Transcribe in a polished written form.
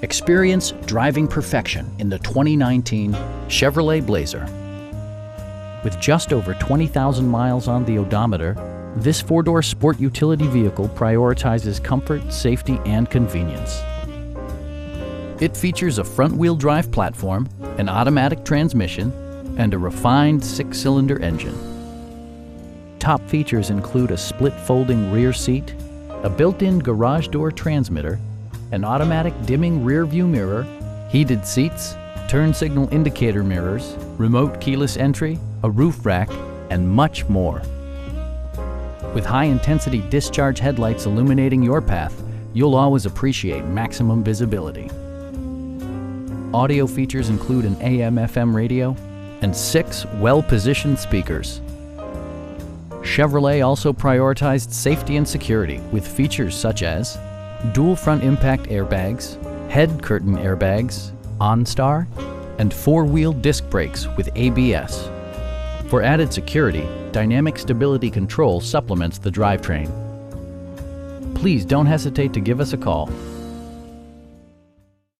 Experience driving perfection in the 2019 Chevrolet Blazer. With just over 20,000 miles on the odometer, this four-door sport utility vehicle prioritizes comfort, safety, and convenience. It features a front-wheel drive platform, an automatic transmission, and a refined six-cylinder engine. Top features include a split folding rear seat, a built-in garage door transmitter, an automatic dimming rear view mirror, heated seats, turn signal indicator mirrors, remote keyless entry, a roof rack, and much more. With high-intensity discharge headlights illuminating your path, you'll always appreciate maximum visibility. Audio features include an AM/FM radio and 6 well-positioned speakers. Chevrolet also prioritized safety and security with features such as dual front impact airbags, head curtain airbags, OnStar, and 4-wheel disc brakes with ABS. For added security, dynamic stability control supplements the drivetrain. Please don't hesitate to give us a call.